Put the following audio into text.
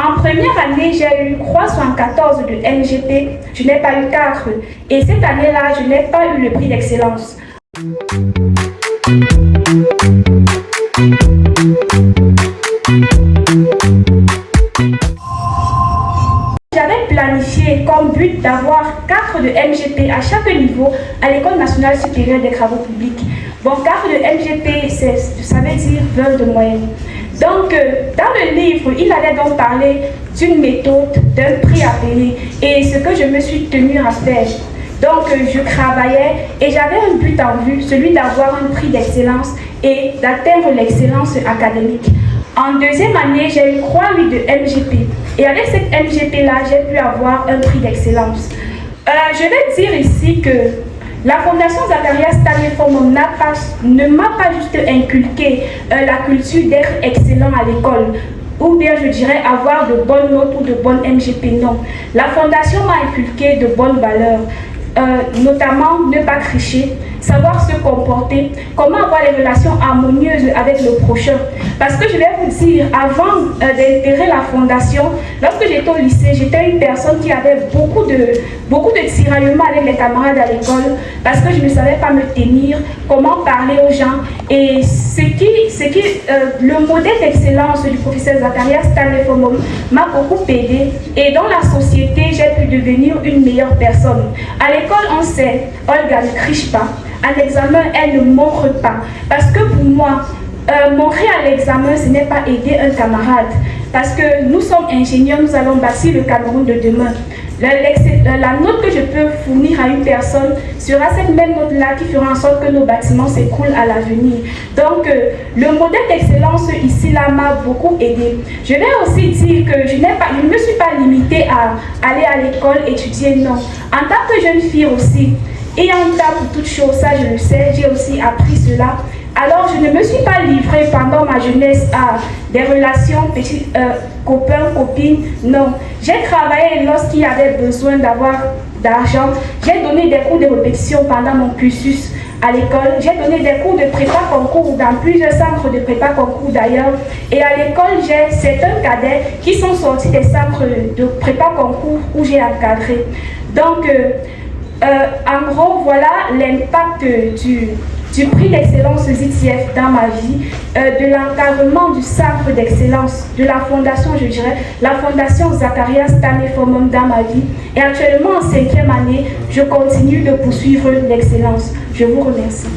En première année, j'ai eu 314 de MGP, je n'ai pas eu 4. Et cette année-là, je n'ai pas eu le prix d'excellence. J'avais planifié comme but d'avoir 4 de MGP à chaque niveau à l'École nationale supérieure des travaux publics. Bon, 4 de MGP, ça veut dire 20 de moyenne. Donc, dans le livre, il allait donc parler d'une méthode, d'un prix à payer et ce que je me suis tenue à faire. Donc, je travaillais et j'avais un but en vue, celui d'avoir un prix d'excellence et d'atteindre l'excellence académique. En deuxième année, j'ai eu 3 de MGP et avec cette MGP-là, j'ai pu avoir un prix d'excellence. Je vais dire ici que la Fondation Zacharias Stanley Fomum ne m'a pas juste inculqué la culture d'être excellent à l'école, ou bien je dirais avoir de bonnes notes ou de bonnes MGP, non. La Fondation m'a inculqué de bonnes valeurs, notamment ne pas tricher, savoir se comporter, comment avoir des relations harmonieuses avec le prochain. Parce que je vais vous dire, avant d'intégrer la fondation, lorsque j'étais au lycée, j'étais une personne qui avait beaucoup de tiraillements avec les camarades à l'école, parce que je ne savais pas me tenir, comment parler aux gens. Et le modèle d'excellence du professeur Zacharias Stanley Fomum m'a beaucoup aidé. Et dans la société, j'ai pu devenir une meilleure personne. À l'école, on sait, Olga ne triche pas. À l'examen, elle ne montre pas. Parce que pour moi, montrer à l'examen, ce n'est pas aider un camarade. Parce que nous sommes ingénieurs, nous allons bâtir le Cameroun de demain. La note que je peux fournir à une personne sera cette même note-là qui fera en sorte que nos bâtiments s'écroulent à l'avenir. Donc, le modèle d'excellence ici-là m'a beaucoup aidé. Je vais aussi dire que je ne me suis pas limitée à aller à l'école étudier, non. En tant que jeune fille aussi, ayant un temps pour toutes choses, ça je le sais, j'ai aussi appris cela. Alors, je ne me suis pas livrée pendant ma jeunesse à des relations, petits copains, copines, non. J'ai travaillé lorsqu'il y avait besoin d'avoir d'argent. J'ai donné des cours de répétition pendant mon cursus à l'école. J'ai donné des cours de prépa-concours dans plusieurs centres de prépa-concours d'ailleurs. Et à l'école, j'ai certains cadets qui sont sortis des centres de prépa-concours où j'ai encadré. Donc, en gros, voilà l'impact du prix d'excellence ZTF dans ma vie, de l'encadrement du centre d'excellence, de la fondation, je dirais, la fondation Zacharias Stanley Fomum dans ma vie. Et actuellement, en 5e année, je continue de poursuivre l'excellence. Je vous remercie.